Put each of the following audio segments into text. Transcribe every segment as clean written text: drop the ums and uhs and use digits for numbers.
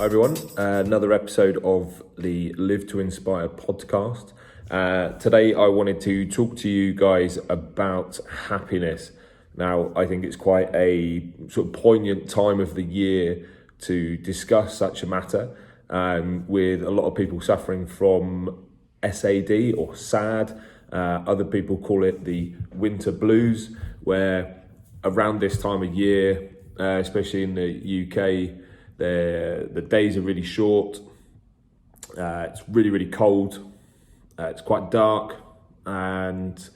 Hi everyone, another episode of the Live to Inspire podcast. Today I wanted to talk to you guys about happiness. Now, I think it's quite a sort of poignant time of the year to discuss such a matter, with a lot of people suffering from SAD or SAD. Other people call it the winter blues, where around this time of year, especially in the UK, the days are really short, it's really cold, it's quite dark, and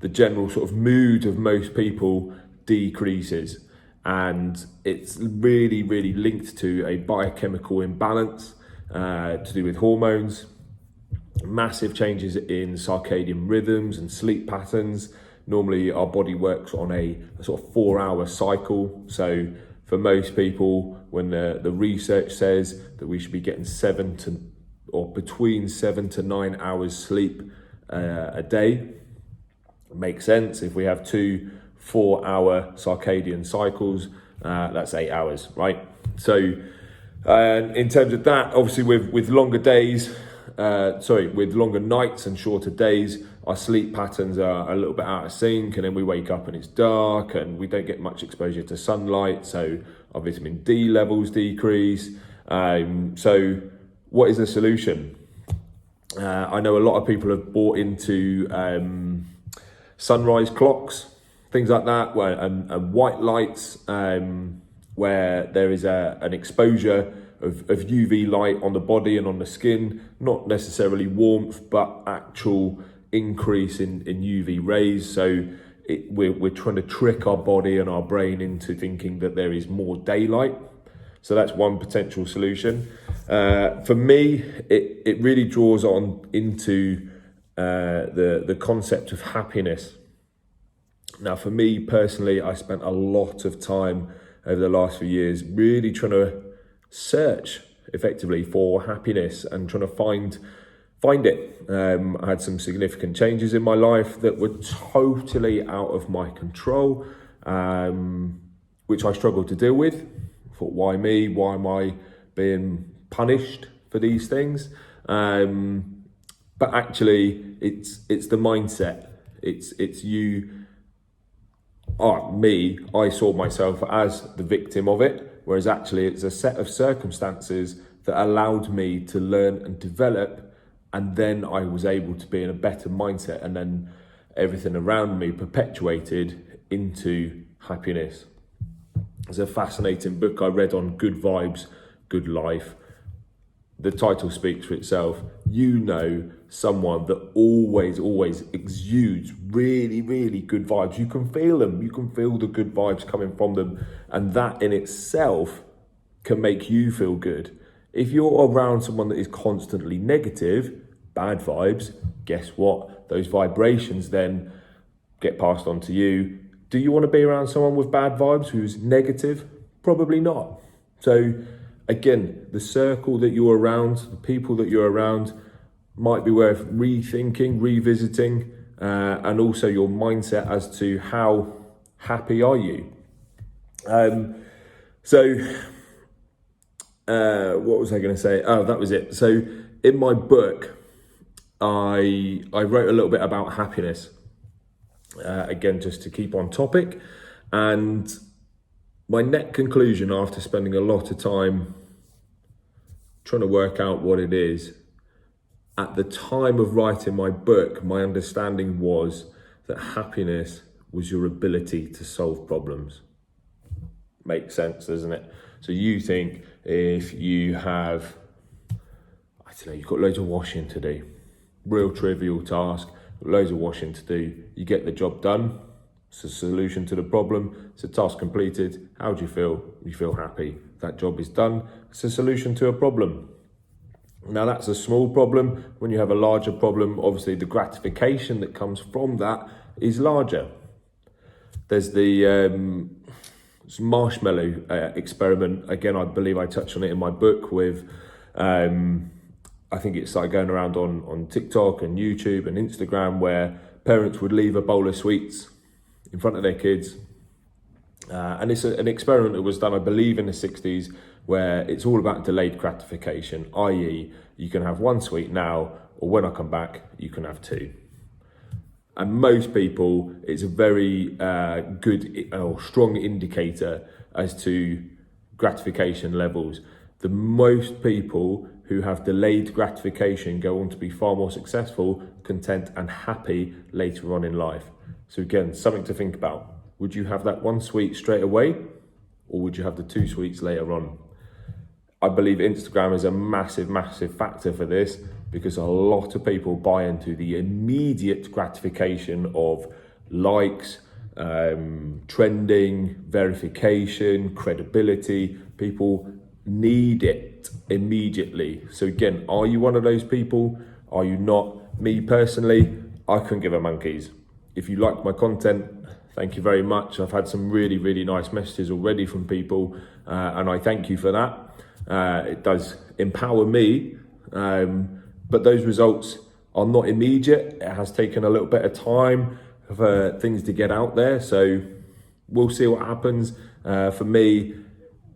the general sort of mood of most people decreases, and it's really linked to a biochemical imbalance to do with hormones, massive changes in circadian rhythms and sleep patterns. Normally our body works on a sort of 4-hour cycle, so for most people, when the research says that we should be getting between 7 to 9 hours sleep a day, it makes sense. If we have 2 4-hour circadian cycles, that's 8 hours, right? So in terms of that, obviously with longer days, with longer nights and shorter days, our sleep patterns are a little bit out of sync, and then we wake up and it's dark and we don't get much exposure to sunlight, so our vitamin D levels decrease. So what is the solution? I know a lot of people have bought into sunrise clocks, things like that, and white lights, where there is an exposure of UV light on the body and on the skin, not necessarily warmth, but actual increase in UV rays. So we're trying to trick our body and our brain into thinking that there is more daylight. So that's one potential solution. For me, it really draws on into the concept of happiness. Now, for me personally, I spent a lot of time over the last few years really trying to search effectively for happiness and trying to find it. I had some significant changes in my life that were totally out of my control, which I struggled to deal with. I thought, why me? Why am I being punished for these things? But actually, it's the mindset. It's you. I saw myself as the victim of it, whereas actually it's a set of circumstances that allowed me to learn and develop, and then I was able to be in a better mindset, and then everything around me perpetuated into happiness. There's a fascinating book I read on good vibes, good life. The title speaks for itself. You know someone that always exudes really good vibes. You can feel them. You can feel the good vibes coming from them. And that in itself can make you feel good. If you're around someone that is constantly negative, bad vibes, guess what? Those vibrations then get passed on to you. Do you want to be around someone with bad vibes who's negative? Probably not. So again, the circle that you're around, the people that you're around might be worth rethinking, revisiting, and also your mindset as to how happy are you. What was I going to say? Oh, that was it. So in my book, I wrote a little bit about happiness, again, just to keep on topic. And my net conclusion after spending a lot of time trying to work out what it is, at the time of writing my book, my understanding was that happiness was your ability to solve problems. Makes sense, doesn't it? So you think if you have, you've got loads of washing to do, real trivial task, loads of washing to do, you get the job done. It's a solution to the problem. It's a task completed. How do you feel? You feel happy. That job is done. It's a solution to a problem. Now that's a small problem. When you have a larger problem, obviously the gratification that comes from that is larger. There's the marshmallow experiment. Again, I believe I touched on it in my book with, I think it's like going around on TikTok and YouTube and Instagram, where parents would leave a bowl of sweets in front of their kids. And it's an experiment that was done, I believe, in the 60s, where it's all about delayed gratification, i.e. you can have one sweet now, or when I come back, you can have two. And most people, it's a very good or strong indicator as to gratification levels. The most people who have delayed gratification go on to be far more successful, content and happy later on in life. So again, something to think about. Would you have that one sweet straight away, or would you have the two sweets later on? I believe Instagram is a massive, massive factor for this, because a lot of people buy into the immediate gratification of likes, trending, verification, credibility. People need it immediately. So again, are you one of those people? Are you not? Me personally, I couldn't give a monkey's. If you like my content, thank you very much. I've had some really, really nice messages already from people, and I thank you for that. It does empower me, but those results are not immediate. It has taken a little bit of time for things to get out there. So we'll see what happens. For me,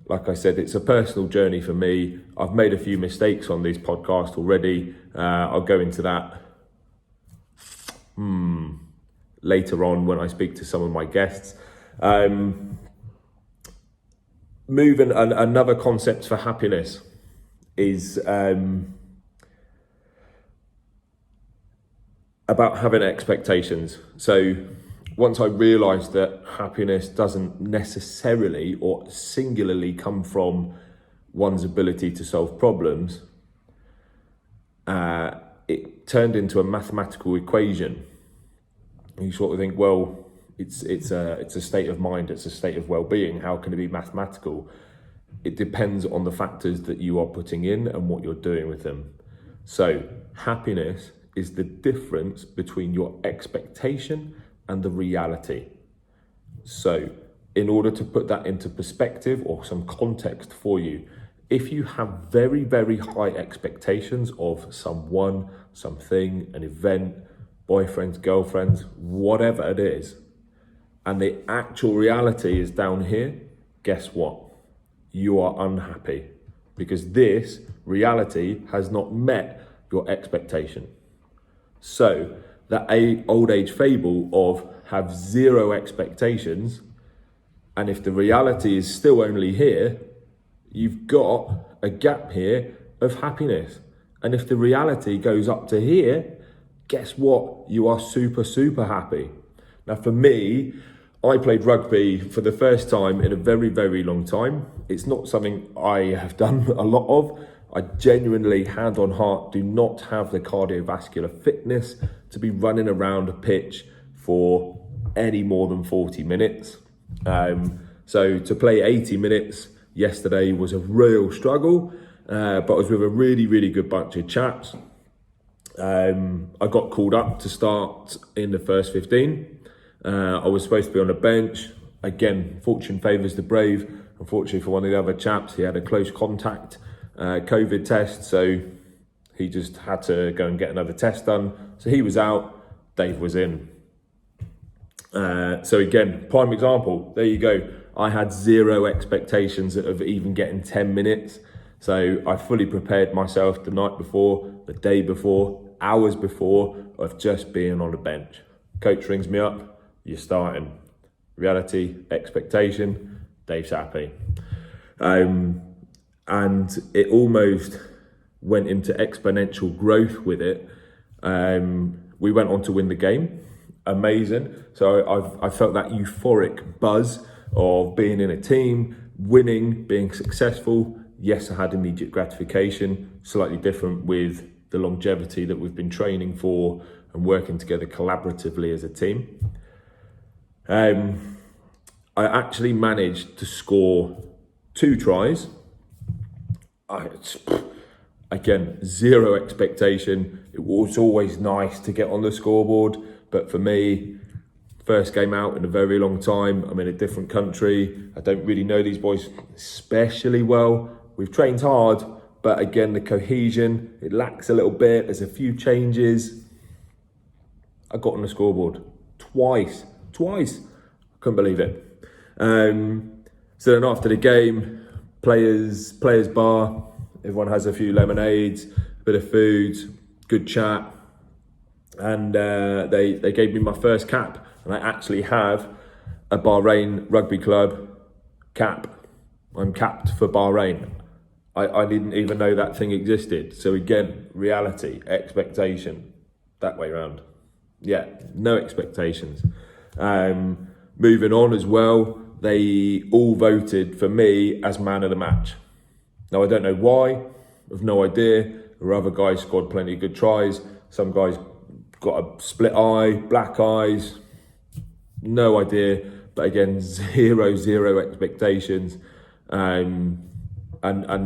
like I said, it's a personal journey for me. I've made a few mistakes on this podcast already. I'll go into that later on when I speak to some of my guests. Another concept for happiness is about having expectations. So once I realised that happiness doesn't necessarily or singularly come from one's ability to solve problems, it turned into a mathematical equation. You sort of think, well, it's a state of mind, it's a state of well-being. How can it be mathematical? It depends on the factors that you are putting in and what you're doing with them. So happiness is the difference between your expectation and the reality. So in order to put that into perspective or some context for you, if you have very, very high expectations of someone, something, an event, boyfriends, girlfriends, whatever it is, and the actual reality is down here, guess what? You are unhappy, because this reality has not met your expectation. So that old age fable of have zero expectations, and if the reality is still only here, you've got a gap here of happiness. And if the reality goes up to here, guess what? You are super, super happy. Now for me, I played rugby for the first time in a very, very long time. It's not something I have done a lot of. I genuinely, hand on heart, do not have the cardiovascular fitness to be running around a pitch for any more than 40 minutes. So to play 80 minutes yesterday was a real struggle, but I was with a really, really good bunch of chaps. I got called up to start in the first 15. I was supposed to be on the bench. Again, fortune favours the brave. Unfortunately for one of the other chaps, he had a close contact COVID test, so he just had to go and get another test done. So he was out, Dave was in. So again, prime example, there you go. I had zero expectations of even getting 10 minutes. So I fully prepared myself the night before, the day before, hours before, of just being on the bench. Coach rings me up, you're starting. Reality, expectation, Dave's happy. And it almost went into exponential growth with it. We went on to win the game. Amazing. So I felt that euphoric buzz of being in a team, winning, being successful. Yes, I had immediate gratification, slightly different with the longevity that we've been training for and working together collaboratively as a team. I actually managed to score 2 tries. Again, zero expectation. It was always nice to get on the scoreboard, but for me, first game out in a very long time. I'm in a different country. I don't really know these boys especially well. We've trained hard, but again, the cohesion, it lacks a little bit. There's a few changes. I got on the scoreboard twice. I couldn't believe it. So then after the game, players bar. Everyone has a few lemonades, a bit of food, good chat, and they gave me my first cap, and I actually have a Bahrain rugby club cap. I'm capped for Bahrain. I didn't even know that thing existed. So again, reality, expectation, that way around. Yeah, no expectations. Moving on as well, they all voted for me as man of the match. Now, I don't know why, I've no idea. There were other guys scored plenty of good tries. Some guys got a split eye, black eyes, no idea. But again, zero expectations. And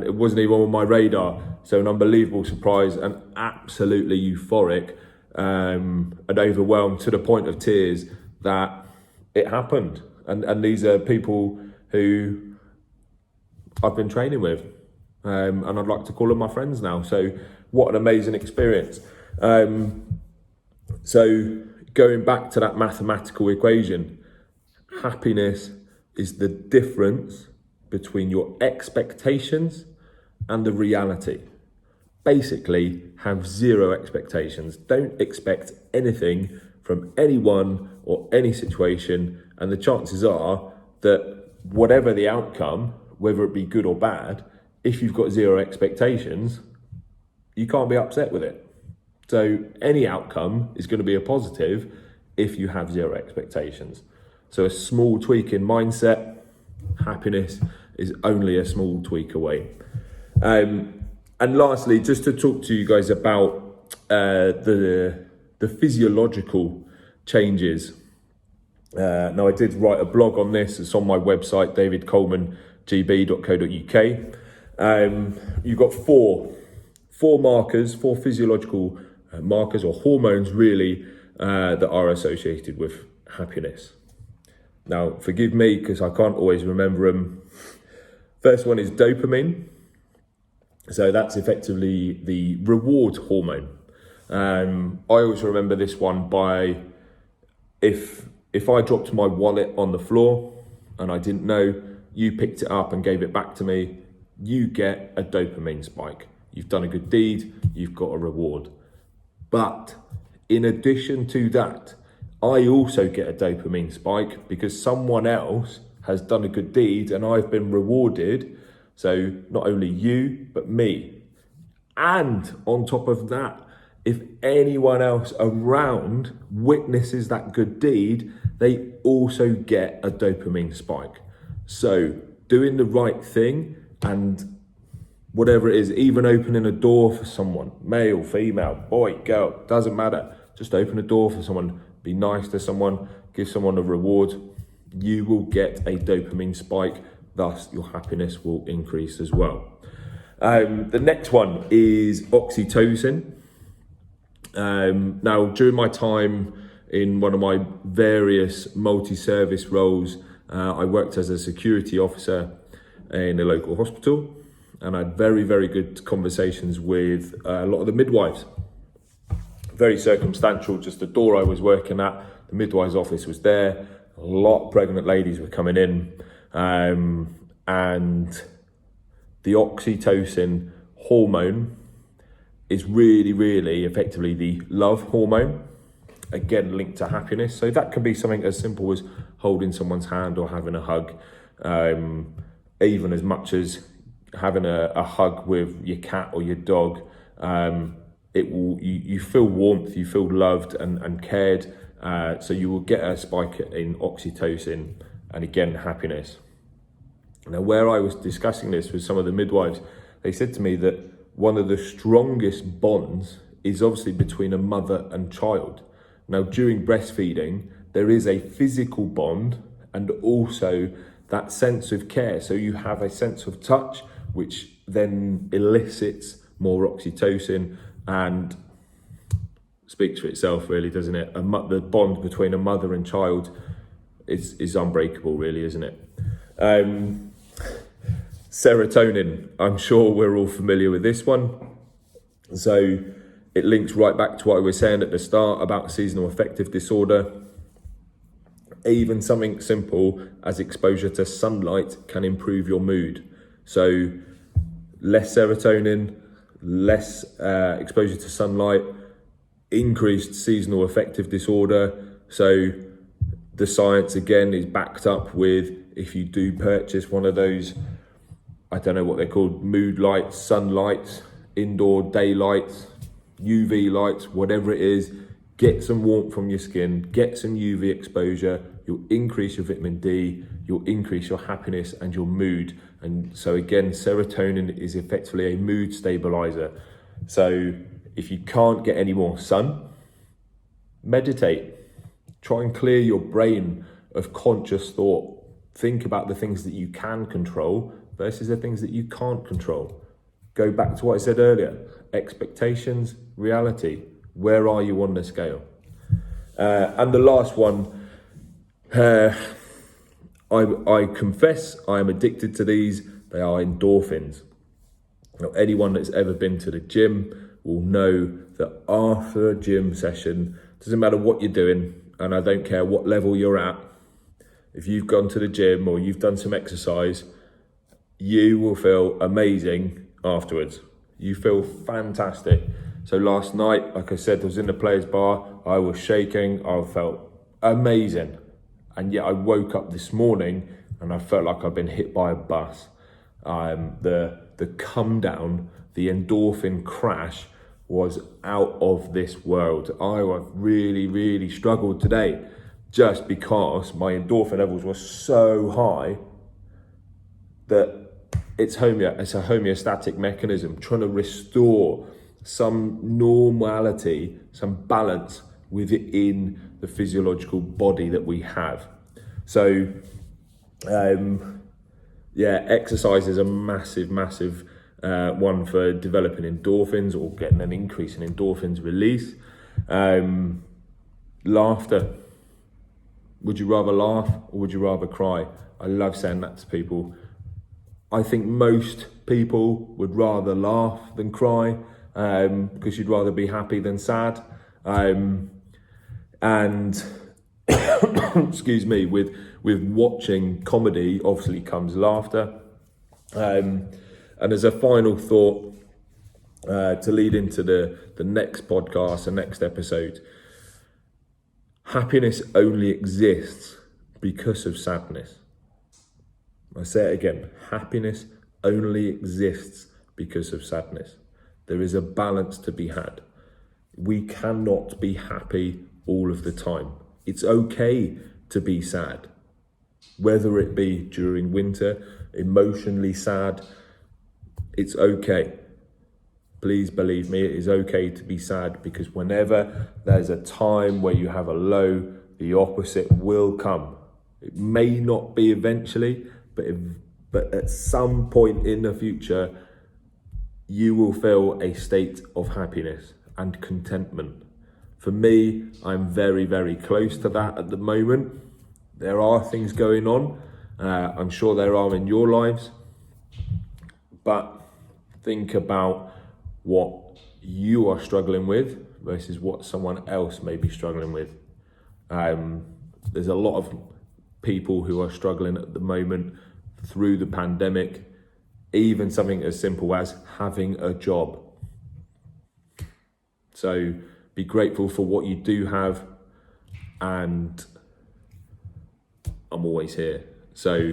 it wasn't even on my radar. So an unbelievable surprise and absolutely euphoric and overwhelmed to the point of tears that it happened. And these are people who I've been training with. And I'd like to call them my friends now. So what an amazing experience. So going back to that mathematical equation, happiness is the difference between your expectations and the reality. Basically, have zero expectations. Don't expect anything from anyone or any situation, and the chances are that whatever the outcome, whether it be good or bad, if you've got zero expectations, you can't be upset with it. So any outcome is going to be a positive if you have zero expectations. So a small tweak in mindset, happiness is only a small tweak away. And lastly, just to talk to you guys about the physiological changes. Now, I did write a blog on this. It's on my website, davidcolemanGB.co.uk. You've got four markers, four physiological markers or hormones really that are associated with happiness. Now, forgive me because I can't always remember them. First one is dopamine. So that's effectively the reward hormone. I always remember this one by if I dropped my wallet on the floor and I didn't know, you picked it up and gave it back to me, you get a dopamine spike. You've done a good deed, you've got a reward. But in addition to that, I also get a dopamine spike because someone else has done a good deed and I've been rewarded. So not only you, but me. And on top of that, if anyone else around witnesses that good deed, they also get a dopamine spike. So doing the right thing and whatever it is, even opening a door for someone, male, female, boy, girl, doesn't matter. Just open a door for someone, be nice to someone, give someone a reward. You will get a dopamine spike, thus your happiness will increase as well. The next one is oxytocin. Now, during my time in one of my various multi-service roles, I worked as a security officer in a local hospital, and I had very, very good conversations with a lot of the midwives. Very circumstantial, just the door I was working at, the midwife's office was there, a lot of pregnant ladies were coming in, and the oxytocin hormone is really, really effectively the love hormone, again linked to happiness. So that can be something as simple as holding someone's hand or having a hug, even as much as having a hug with your cat or your dog. You feel warmth, you feel loved and cared, so you will get a spike in oxytocin and again happiness. Now, where I was discussing this with some of the midwives, they said to me that one of the strongest bonds is obviously between a mother and child. Now, during breastfeeding, there is a physical bond and also that sense of care. So you have a sense of touch, which then elicits more oxytocin and speaks for itself, really, doesn't it? The bond between a mother and child is unbreakable, really, isn't it? Serotonin, I'm sure we're all familiar with this one. So it links right back to what I was saying at the start about seasonal affective disorder. Even something simple as exposure to sunlight can improve your mood. So less serotonin, less exposure to sunlight, increased seasonal affective disorder. So the science again is backed up with, if you do purchase one of those, I don't know what they're called, mood lights, sun lights, indoor daylights, UV lights, whatever it is, get some warmth from your skin, get some UV exposure, you'll increase your vitamin D, you'll increase your happiness and your mood. And so again, serotonin is effectively a mood stabilizer. So if you can't get any more sun, meditate. Try and clear your brain of conscious thought. Think about the things that you can control versus the things that you can't control. Go back to what I said earlier, expectations, reality. Where are you on the scale? And the last one, I confess I am addicted to these. They are endorphins. Now, anyone that's ever been to the gym will know that after a gym session, doesn't matter what you're doing, and I don't care what level you're at, if you've gone to the gym or you've done some exercise, you will feel amazing afterwards. You feel fantastic. So last night, like I said, I was in the players' bar, I was shaking, I felt amazing. And yet I woke up this morning and I felt like I'd been hit by a bus. The come down, the endorphin crash was out of this world. I have really, really struggled today just because my endorphin levels were so high that it's a homeostatic mechanism trying to restore some normality, some balance within the physiological body that we have. So, exercise is a massive one for developing endorphins or getting an increase in endorphins release. Laughter. Would you rather laugh or would you rather cry? I love saying that to people. I think most people would rather laugh than cry, because you'd rather be happy than sad. And excuse me, with watching comedy obviously comes laughter. And as a final thought, to lead into the next podcast, the next episode, happiness only exists because of sadness. I say it again, happiness only exists because of sadness. There is a balance to be had. We cannot be happy all of the time. It's okay to be sad, whether it be during winter, emotionally sad, it's okay. Please believe me, it is okay to be sad, because whenever there's a time where you have a low, the opposite will come. It may not be eventually, but at some point in the future, you will feel a state of happiness and contentment. For me, I'm very, very close to that at the moment. There are things going on. I'm sure there are in your lives. But think about what you are struggling with versus what someone else may be struggling with. There's a lot of people who are struggling at the moment through the pandemic, even something as simple as having a job. So be grateful for what you do have, and I'm always here. So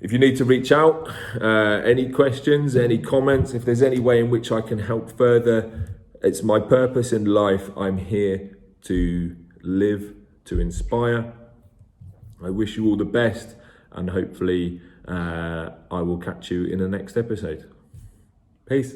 if you need to reach out, any questions, any comments, if there's any way in which I can help further, it's my purpose in life. I'm here to live, to inspire. I wish you all the best, and hopefully I will catch you in the next episode. Peace.